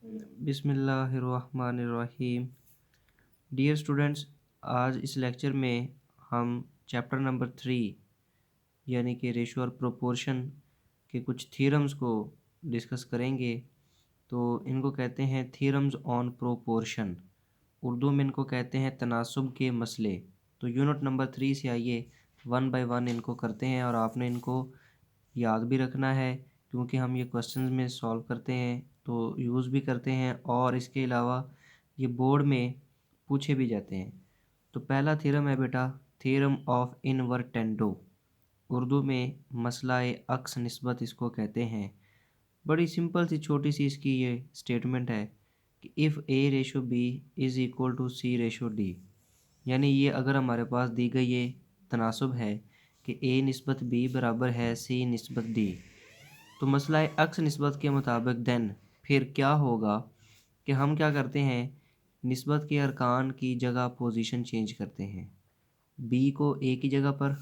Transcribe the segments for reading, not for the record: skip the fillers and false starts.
बिस्मिल्लाहिर्रहमानिर्रहीम। Dear students, आज इस लेक्चर में हम चैप्टर नंबर 3 यानी कि रेशो और प्रोपोर्शन के कुछ थ्योरम्स को डिस्कस करेंगे। तो इनको कहते हैं थ्योरम्स ऑन प्रोपोर्शन, उर्दू में इनको कहते हैं तनासुब के मसले। तो यूनिट नंबर 3 से आइए वन बाय वन इनको करते हैं और आपने इनको याद भी रखना है, क्योंकि हम ये क्वेश्चंस में सॉल्व करते हैं तो यूज़ भी करते हैं और इसके अलावा ये बोर्ड में पूछे भी जाते हैं। तो पहला थ्योरम है बेटा, थ्योरम ऑफ इनवर्टेंडो, उर्दू में मसलाए अक्स निस्बत इसको कहते हैं। बड़ी सिंपल सी छोटी सी इसकी ये स्टेटमेंट है कि if A ratio B is equal to C ratio D, यानी ये अगर हमारे पास दी गई ये तनासुब है कि ए निस्बत बी बराबर है सी निस्बत डी, तो मसला अक्स निस्बत के मुताबिक देन फिर क्या होगा कि हम क्या करते हैं, निस्बत के अरकान की जगह पोजीशन चेंज करते हैं। बी को ए की जगह पर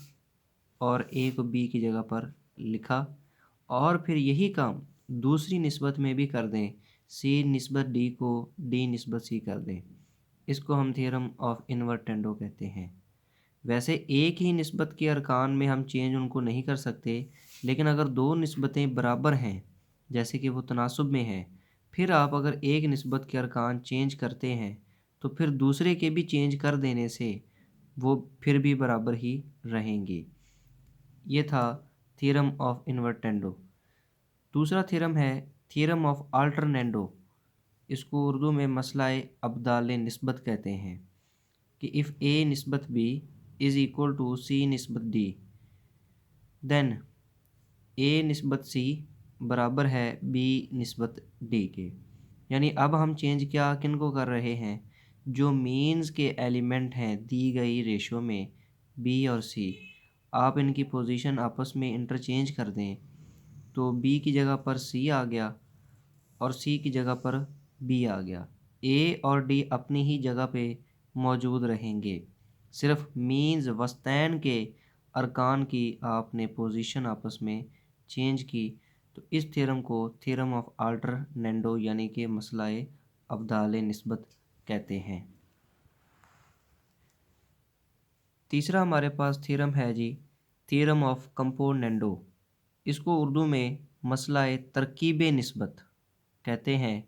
और ए को बी की जगह पर लिखा, और फिर यही काम दूसरी निस्बत में भी कर दें, सी निस्बत डी को डी निस्बत सी कर दें। इसको हम थ्योरम ऑफ इनवर्टेंडो कहते हैं। वैसे एक ही निस्बत के अरकान में हम चेंज उनको नहीं कर सकते, लेकिन अगर दो निस्बतें बराबर हैं, जैसे कि वो तनासुब में है, फिर आप अगर एक निस्बत के अरकान चेंज करते हैं तो फिर दूसरे के भी चेंज कर देने से वो फिर भी बराबर ही रहेंगे। ये था थ्योरम ऑफ इनवर्टेंडो। दूसरा थ्योरम है थ्योरम ऑफ अल्टरनेंडो, इसको उर्दू में मसलाए अब्दाल निस्बत कहते हैं कि इफ़ ए निस्बत B is equal to C निस्बत डी, देन ए निस्बत सी बराबर है बी निस्बत डी के। यानी अब हम चेंज क्या किन को कर रहे हैं, जो मीन्स के एलिमेंट हैं दी गई रेशो में बी और सी, आप इनकी पोजीशन आपस में इंटरचेंज कर दें तो बी की जगह पर सी आ गया और सी की जगह पर बी आ गया। ए और डी अपनी ही जगह पे मौजूद रहेंगे, सिर्फ मीन्स वस्तैन के अरकान की आपने पोजीशन आपस में चेंज की। तो इस थ्योरम को थ्योरम ऑफ अल्टरनेंडो यानी कि मसलाए अब्दाल निस्बत कहते हैं। तीसरा हमारे पास थ्योरम है जी, थ्योरम ऑफ कंपोनेंडो, इसको उर्दू में मसलाए तरकीब निस्बत कहते हैं।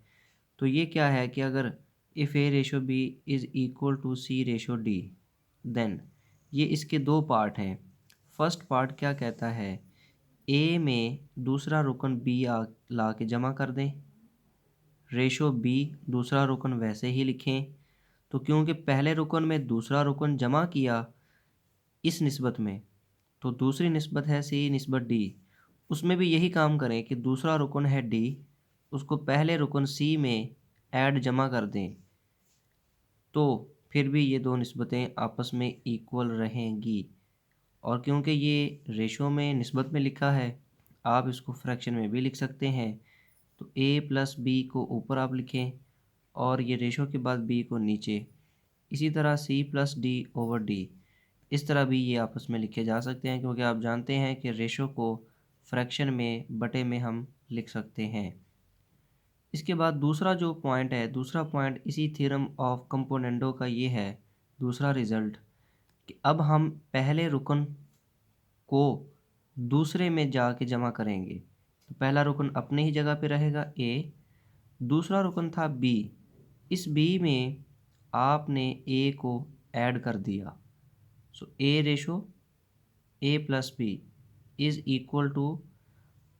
तो ये क्या है कि अगर if A ratio B is equal to C ratio D, then ये इसके दो पार्ट हैं। फर्स्ट पार्ट क्या कहता है, ए में दूसरा रुकन बी ला के जमा कर दें, रेशो बी दूसरा रुकन वैसे ही लिखें। तो क्योंकि पहले रुकन में दूसरा रुकन जमा किया इस निस्बत में, तो दूसरी निस्बत है सी निस्बत डी, उसमें भी यही काम करें कि दूसरा रुकन है डी, उसको पहले रुकन सी में ऐड जमा कर दें, तो फिर भी ये दो निस्बतें आपस में इक्वल रहेंगी। और क्योंकि ये रेशो में निस्बत में लिखा है, आप इसको फ्रैक्शन में भी लिख सकते हैं। तो ए प्लस बी को ऊपर आप लिखें और ये रेशो के बाद बी को नीचे। इसी तरह C plus D over D, इस तरह भी ये आपस में लिखे जा सकते हैं, क्योंकि आप जानते हैं कि रेशो को फ्रैक्शन में बटे में हम लिख सकते हैं। इसके बाद दूसरा जो पॉइंट है, दूसरा पॉइंट इसी थ्योरम ऑफ कंपोनेंडो का ये है, दूसरा रिज़ल्ट, कि अब हम पहले रुकन को दूसरे में जाके जमा करेंगे। तो पहला रुकन अपने ही जगह पे रहेगा ए, दूसरा रुकन था बी, इस बी में आपने ए को ऐड कर दिया। So A ratio A plus B is equal to,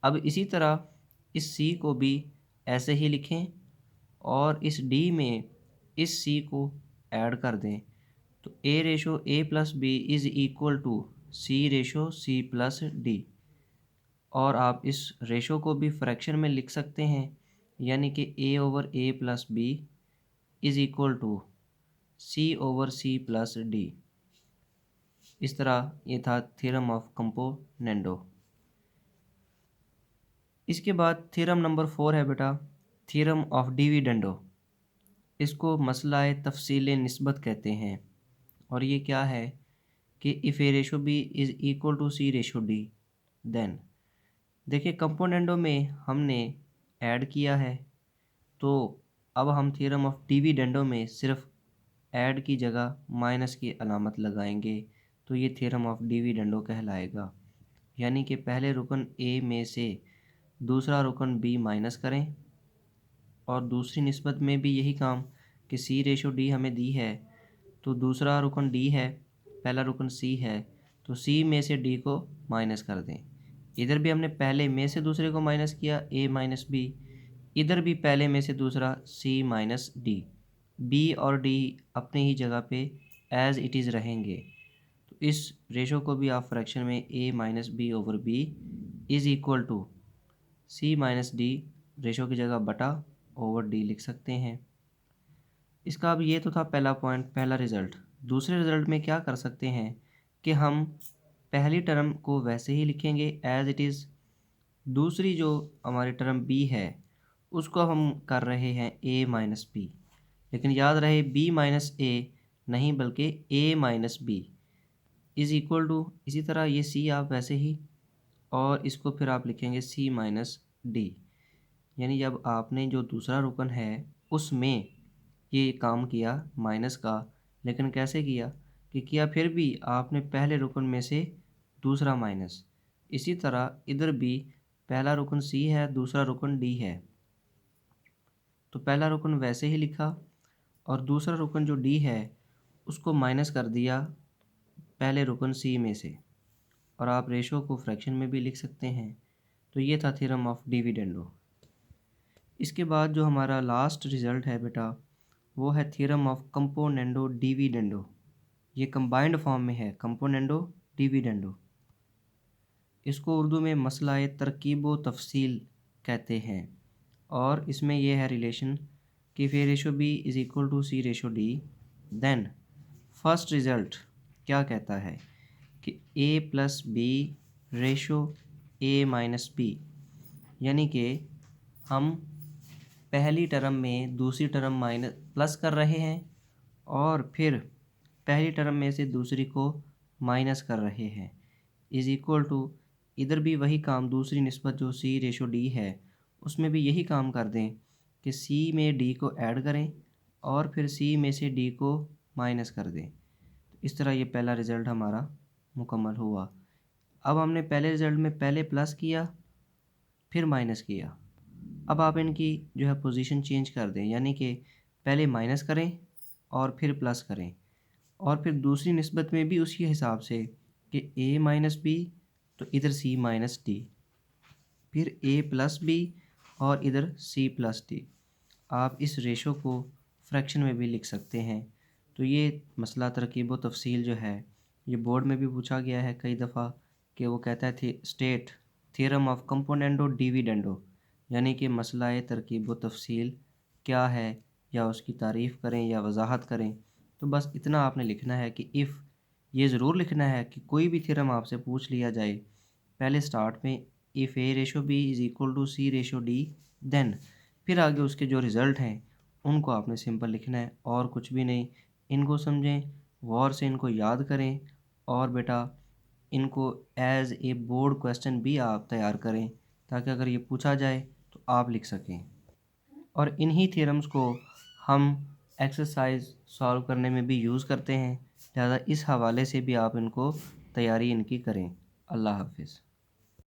अब इसी तरह इस सी को भी ऐसे ही लिखें और इस डी में इस सी को ऐड कर दें। तो A ratio A plus B is equal to C ratio C plus D, और आप इस रेशो को भी फ्रैक्शन में लिख सकते हैं, यानी कि A over A plus B is equal to C over C plus D. इस तरह ये था थ्योरम ऑफ कंपोनेंडो। इसके बाद थ्योरम नंबर 4 है बेटा, थ्योरम ऑफ डिविडेंडो, इसको मसलाए तफसील निस्बत कहते हैं। और ये क्या है कि if A ratio B is equal to C ratio D, then देखिए कंपोनेंडो में हमने ऐड किया है, तो अब हम थ्योरम ऑफ डिविडेंडो में सिर्फ ऐड की जगह माइनस की अलामत लगाएंगे, तो ये थ्योरम ऑफ डिविडेंडो कहलाएगा। यानी कि पहले रुकन ए में से दूसरा रुकन बी माइनस करें, और दूसरी निस्बत में भी यही काम कि सी रेशो डी हमें दी है, तो दूसरा रुकन डी है, पहला रुकन सी है, तो सी में से डी को माइनस कर दें। इधर भी हमने पहले में से दूसरे को माइनस किया, ए माइनस बी, इधर भी पहले में से दूसरा सी माइनस डी। बी और डी अपनी ही जगह पे एज इट इज़ रहेंगे। तो इस रेशो को भी आप फ्रैक्शन में A minus B over B is equal to C minus D ratio की जगह बटा ओवर डी लिख सकते हैं। इसका अब ये तो था पहला पॉइंट, पहला रिज़ल्ट। दूसरे रिज़ल्ट में क्या कर सकते हैं कि हम पहली टर्म को वैसे ही लिखेंगे एज इट इज़, दूसरी जो हमारी टर्म बी है उसको हम कर रहे हैं ए माइनस बी, लेकिन याद रहे बी माइनस ए नहीं बल्कि A minus B is equal to, इसी तरह ये सी आप वैसे ही, और इसको फिर आप लिखेंगे सी माइनस डी। यानी जब आपने जो दूसरा रुकन है उसमें ये काम किया माइनस का, लेकिन कैसे किया कि किया फिर भी आपने पहले रुकन में से दूसरा माइनस। इसी तरह इधर भी पहला रुकन सी है, दूसरा रुकन डी है, तो पहला रुकन वैसे ही लिखा और दूसरा रुकन जो डी है उसको माइनस कर दिया पहले रुकन सी में से, और आप रेशो को फ्रैक्शन में भी लिख सकते हैं। तो ये था थ्योरम ऑफ डिविडेंडो। इसके बाद जो हमारा लास्ट रिज़ल्ट है बेटा वो है थ्योरम ऑफ कंपोनेंडो डिविडेंडो। ये कंबाइंड फॉर्म में है, कंपोनेंडो डिविडेंडो। इसको उर्दू में मसला तरकीब व तफसील कहते हैं, और इसमें यह है रिलेशन कि फे ratio B is equal to C ratio D. Then first result क्या कहता है कि A plus B ratio A minus B, यानी कि हम पहली टर्म में दूसरी टर्म माइनस प्लस कर रहे हैं और फिर पहली टर्म में से दूसरी को माइनस कर रहे हैं, इज़ इक्वल टू इधर भी वही काम, दूसरी निस्बत जो सी रेशो डी है उसमें भी यही काम कर दें कि सी में डी को ऐड करें और फिर सी में से डी को माइनस कर दें। इस तरह ये पहला रिज़ल्ट हमारा मुकम्मल हुआ। अब हमने पहले रिज़ल्ट में पहले प्लस किया फिर माइनस किया, अब आप इनकी जो है पोजीशन चेंज कर दें, यानी कि पहले माइनस करें और फिर प्लस करें, और फिर दूसरी निस्बत में भी उसी हिसाब से कि ए माइनस बी तो इधर सी माइनस डी, फिर ए प्लस बी और इधर सी प्लस डी। आप इस रेशो को फ्रैक्शन में भी लिख सकते हैं। तो ये मसला तरकीब व तफसील जो है ये बोर्ड में भी पूछा गया है कई दफ़ा कि वो कहता है state theorem of componendo dividendo, यानी कि मसला तरकीब व तफसील क्या है, या उसकी तारीफ़ करें या वजाहत करें। तो बस इतना आपने लिखना है कि इफ़, ये ज़रूर लिखना है कि कोई भी थ्योरम आपसे पूछ लिया जाए पहले स्टार्ट में if A ratio B is equal to C ratio D, then फिर आगे उसके जो रिज़ल्ट हैं उनको आपने सिंपल लिखना है और कुछ भी नहीं। इनको समझें, गौर से इनको याद करें, और बेटा इनको एज़ ए बोर्ड क्वेश्चन भी आप तैयार करें ताकि अगर ये पूछा जाए तो आप लिख सकें। और इन्हीं थ्योरम्स को हम एक्सरसाइज सॉल्व करने में भी यूज़ करते हैं, लिहाजा इस हवाले से भी आप इनको तैयारी इनकी करें। अल्लाह हाफ़िज़।